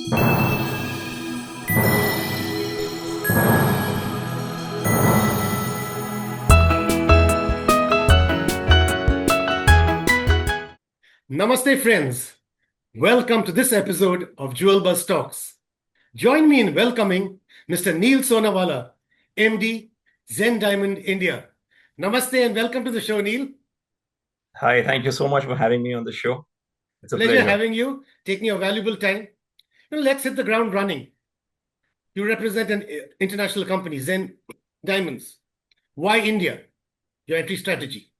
Namaste, friends. Welcome to this episode of JewelBuzz Talks. Join me in welcoming Mr. Neil Sonawala, MD, Zen Diamond India. Namaste and welcome to the show, Neil. Hi, thank you so much for having me on the show. It's a Pleasure pleasure. having you, taking your valuable time. Let's hit the ground running. You represent an international company, Zen Diamonds. Why India? Your entry strategy.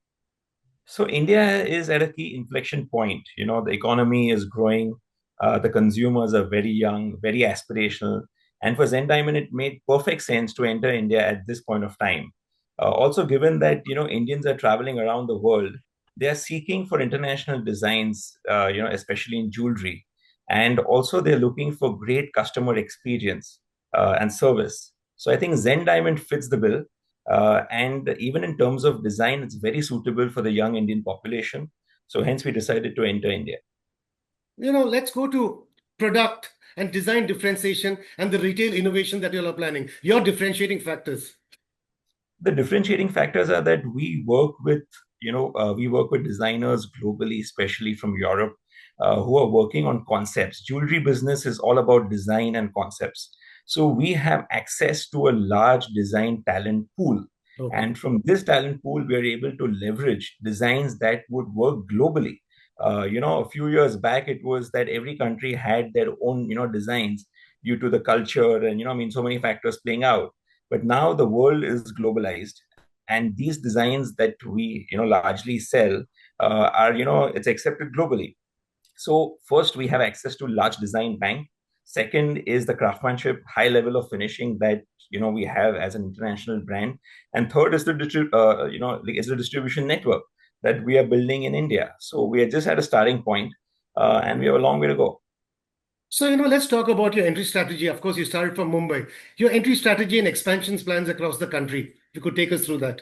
So India is at a key inflection point. The economy is growing, the consumers are very young, very aspirational. And for Zen Diamond, it made perfect sense to enter India at this point of time. Also, given that, Indians are traveling around the world, they are seeking for international designs, especially in jewelry. And also they're looking for great customer experience and service. So I think Zen Diamond fits the bill. And even in terms of design, it's very suitable for the young Indian population. So hence we decided to enter India. Let's go to product and design differentiation and the retail innovation that you are planning. Your differentiating factors. The differentiating factors are that we work with designers globally, especially from Europe, who are working on concepts. Jewelry business is all about design and concepts. So we have access to a large design talent pool. Okay. And from this talent pool, we are able to leverage designs that would work globally. A few years back, it was that every country had their own, designs due to the culture and, so many factors playing out. But now the world is globalized, and these designs that we, largely sell are, it's accepted globally. So first, we have access to large design bank. Second is the craftsmanship, high level of finishing that we have as an international brand. And third is the distribution network that we are building in India. So we are just at a starting point, and we have a long way to go. So, let's talk about your entry strategy. Of course, you started from Mumbai. Your entry strategy and expansions plans across the country. If you could take us through that.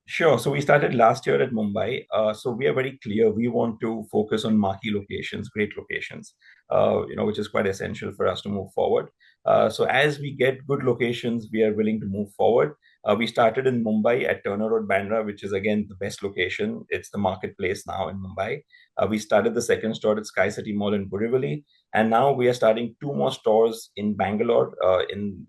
Sure. So we started last year at Mumbai. So we are very clear. We want to focus on marquee locations, great locations, which is quite essential for us to move forward. So as we get good locations, we are willing to move forward. We started in Mumbai at Turner Road, Bandra, which is again the best location. It's the marketplace now in Mumbai. We started the second store at Sky City Mall in Borivali, and now we are starting two more stores in Bangalore, in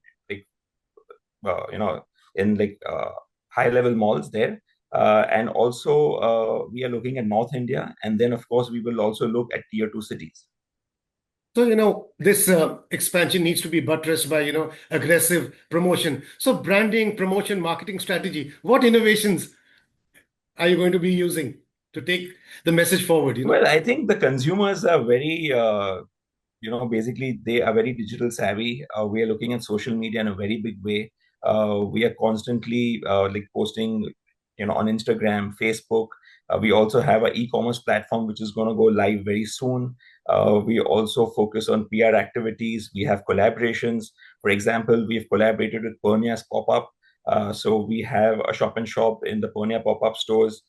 high level malls there. And also, we are looking at North India. And then, of course, we will also look at tier two cities. So, this expansion needs to be buttressed by, aggressive promotion. So, branding, promotion, marketing strategy. What innovations are you going to be using to take the message forward? Well, I think the consumers are very, basically, they are very digital savvy. We are looking at social media in a very big way. We are constantly posting, on Instagram, Facebook. We also have an e-commerce platform which is going to go live very soon. We also focus on PR activities. We have collaborations. For example, we have collaborated with Purnia's Pop-Up. So we have a shop and shop in the Purnia Pop-Up stores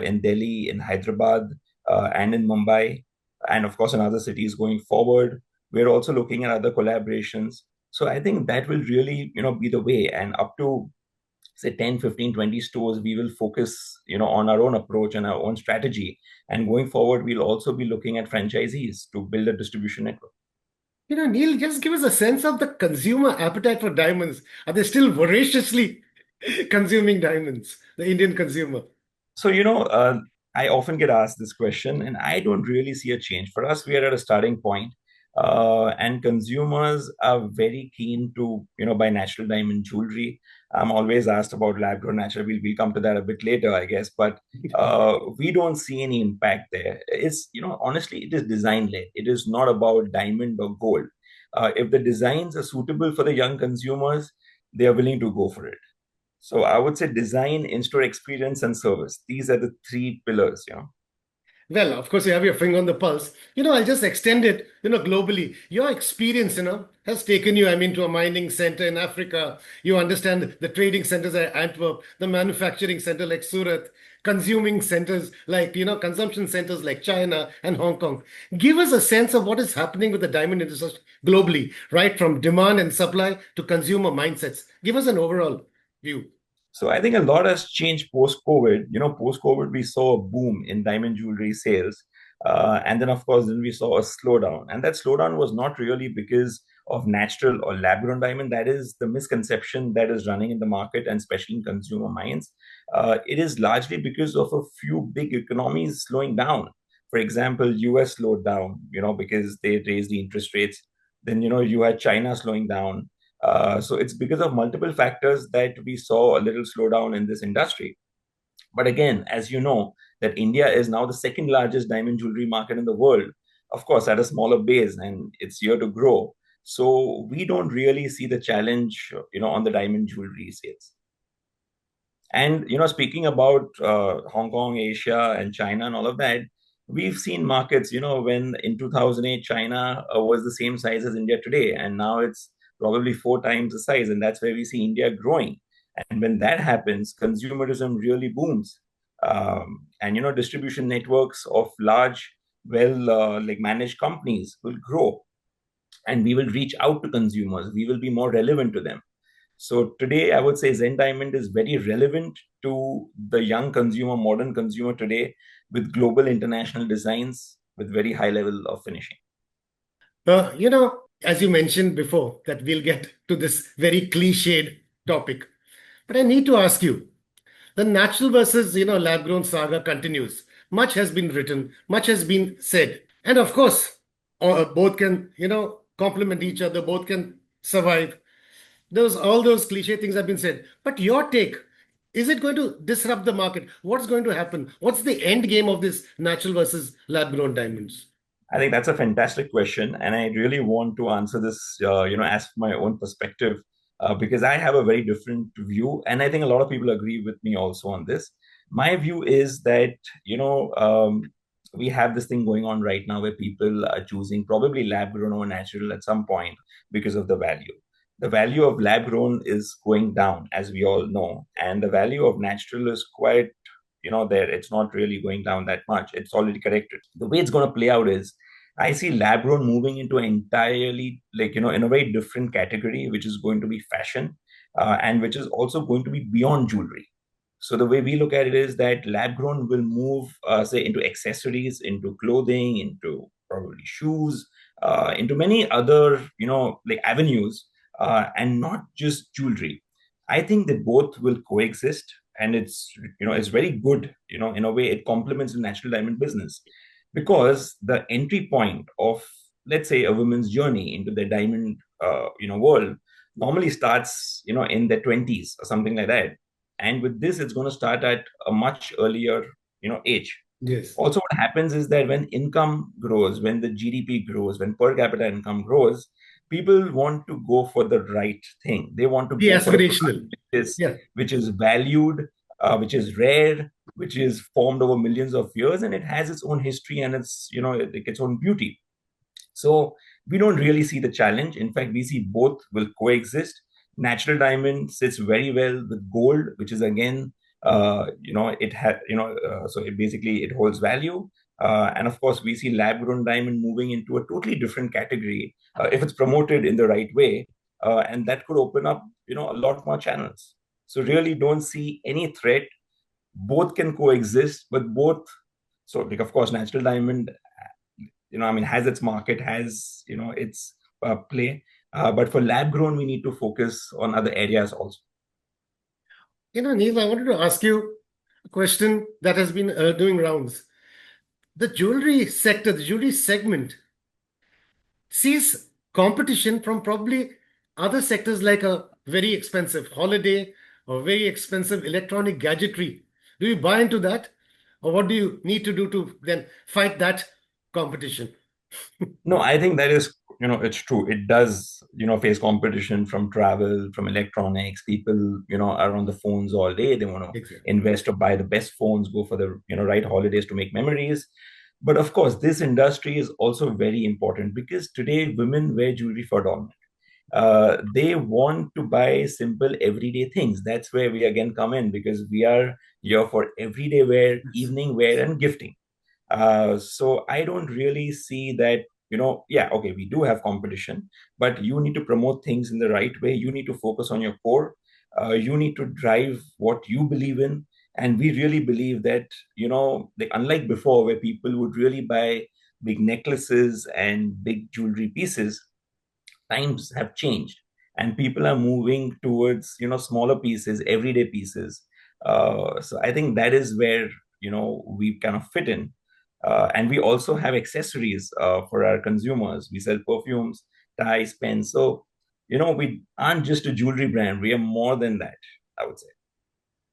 in Delhi, in Hyderabad, and in Mumbai, and of course in other cities going forward. We're also looking at other collaborations. So I think that will really, be the way. And up to say 10, 15, 20 stores, we will focus, on our own approach and our own strategy. And going forward, we'll also be looking at franchisees to build a distribution network. Neil, just give us a sense of the consumer appetite for diamonds. Are they still voraciously consuming diamonds, the Indian consumer? So, I often get asked this question, and I don't really see a change. For us, we are at a starting point, and consumers are very keen to, buy natural diamond jewelry. I'm always asked about lab grown natural. We'll come to that a bit later, I guess, but we don't see any impact there. It's, honestly, it is design led. It is not about diamond or gold. If the designs are suitable for the young consumers, they are willing to go for it. So I would say design, in-store experience, and service. These are the three pillars. Well, of course, you have your finger on the pulse. I'll just extend it, globally. Your experience, has taken you, I mean, to a mining center in Africa. You understand the trading centers at Antwerp, the manufacturing center like Surat, consuming centers like, consumption centers like China and Hong Kong. Give us a sense of what is happening with the diamond industry globally, right from demand and supply to consumer mindsets. Give us an overall view. So I think a lot has changed post-COVID. Post-COVID, we saw a boom in diamond jewelry sales. And then, of course, then we saw a slowdown. And that slowdown was not really because of natural or lab-grown diamond. That is the misconception that is running in the market and especially in consumer minds. It is largely because of a few big economies slowing down. For example, US slowed down, because they raised the interest rates. Then, you had China slowing down. So it's because of multiple factors that we saw a little slowdown in this industry. But again, as you know, that India is now the second largest diamond jewelry market in the world, of course, at a smaller base, and it's here to grow. So we don't really see the challenge, on the diamond jewelry sales. And speaking about Hong Kong, Asia, and China, and all of that, we've seen markets. When in 2008 China was the same size as India today, and now it's probably four times the size, and that's where we see India growing. And when that happens, consumerism really booms, and distribution networks of large, well, like managed companies will grow, and we will reach out to consumers. We will be more relevant to them. So today, I would say Zen Diamond is very relevant to the young consumer, modern consumer today, with global international designs with very high level of finishing. As you mentioned before, that we'll get to this very cliched topic. But I need to ask you, the natural versus, lab-grown saga continues. Much has been written, much has been said. And of course, both can, complement each other, both can survive. All those cliche things have been said. But your take, is it going to disrupt the market? What's going to happen? What's the end game of this natural versus lab-grown diamonds? I think that's a fantastic question, and I really want to answer this, as my own perspective, because I have a very different view, and I think a lot of people agree with me also on this. My view is that we have this thing going on right now where people are choosing probably lab grown or natural at some point because of the value. The value of lab grown is going down, as we all know, and the value of natural is quite there. It's not really going down that much. It's already corrected. The way it's going to play out is I see lab grown moving into an entirely, in a very different category, which is going to be fashion, and which is also going to be beyond jewelry. So the way we look at it is that lab grown will move, say, into accessories, into clothing, into probably shoes, into many other, avenues, and not just jewelry. I think that both will coexist, and it's very good. In a way, it complements the natural diamond business, because the entry point of, let's say, a woman's journey into the diamond world normally starts in their 20s or something like that, and with this it's going to start at a much earlier age. Yes. Also, what happens is that when income grows, when the GDP grows, when per capita income grows, people want to go for the right thing. They want to Be go for a product aspirational. Yeah. which is valued, which is rare, which is formed over millions of years, and it has its own history and its own beauty. So we don't really see the challenge. In fact, we see both will coexist. Natural diamond sits very well with gold, which is again, it has, so it basically it holds value. And of course, we see lab grown diamond moving into a totally different category if it's promoted in the right way, and that could open up, a lot more channels. So really, don't see any threat. Both can coexist, but both. So, of course, natural diamond, has its market, has its play. But for lab grown, we need to focus on other areas also. Neil, I wanted to ask you a question that has been doing rounds. The jewelry sector, the jewelry segment, sees competition from probably other sectors like a very expensive holiday or very expensive electronic gadgetry. Do you buy into that? Or what do you need to do to then fight that competition? No, I think that is, it's true. It does, face competition from travel, from electronics. People, are on the phones all day. They want to Exactly. invest or buy the best phones, go for the, right holidays to make memories. But of course, this industry is also very important because today women wear jewelry for adornment. They want to buy simple everyday things. That's where we again come in because we are here for everyday wear, Yes. evening wear, and gifting. So I don't really see that, yeah, okay, we do have competition, but you need to promote things in the right way. You need to focus on your core. You need to drive what you believe in. And we really believe that, like unlike before, where people would really buy big necklaces and big jewelry pieces, times have changed and people are moving towards smaller pieces, everyday pieces. So I think that is where we kind of fit in. And we also have accessories for our consumers. We sell perfumes, ties, pens. So we aren't just a jewelry brand, we are more than that, I would say.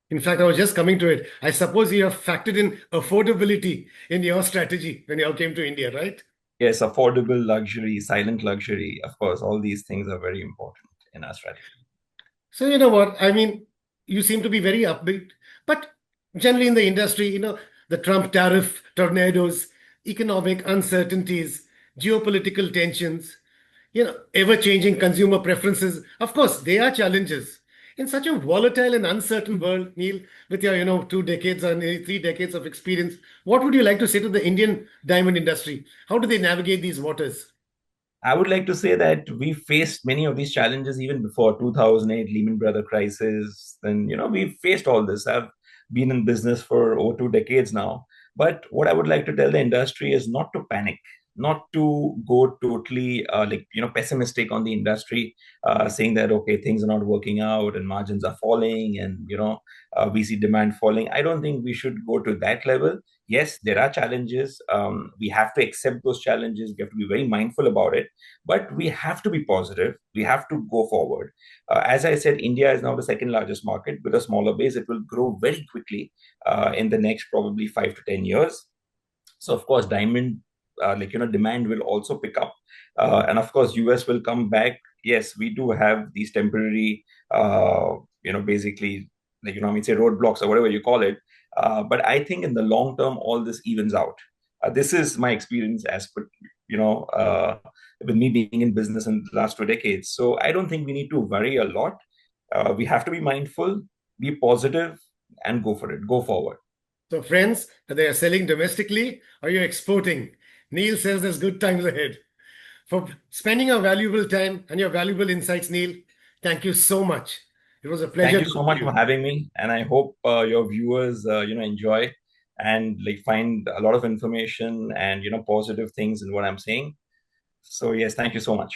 In fact, I was just coming to it. I suppose you have factored in affordability in your strategy when you all came to India, right? Yes, affordable luxury, silent luxury, of course, all these things are very important in our strategy. So you know what? I mean, you seem to be very upbeat, but generally in the industry, the Trump tariff tornadoes, economic uncertainties, geopolitical tensions, ever-changing consumer preferences. Of course, they are challenges. In such a volatile and uncertain world, Neil, with your, 2 decades or nearly 3 decades of experience, what would you like to say to the Indian diamond industry? How do they navigate these waters? I would like to say that we faced many of these challenges even before 2008 Lehman Brothers crisis. Then, we faced all this. I've been in business for over 2 decades now. But what I would like to tell the industry is not to panic, not to go totally pessimistic on the industry, saying that, okay, things are not working out and margins are falling and, we see demand falling. I don't think we should go to that level. Yes, there are challenges. We have to accept those challenges. We have to be very mindful about it, but we have to be positive. We have to go forward. As I said, India is now the second largest market with a smaller base. It will grow very quickly in the next probably 5 to 10 years. So of course, diamond demand will also pick up, and of course, US will come back. Yes, we do have these temporary, basically I mean, say roadblocks or whatever you call it. But I think in the long term, all this evens out. This is my experience as per, with me being in business in the last 2 decades. So I don't think we need to worry a lot. We have to be mindful, be positive, and go for it. Go forward. So, friends, they are selling domestically or you're exporting. Neil says there's good times ahead. For spending your valuable time and your valuable insights, Neil, thank you so much. It was a Thank pleasure you so talking to much for you. having me, and I hope your viewers, enjoy and like find a lot of information and positive things in what I'm saying. So yes, thank you so much.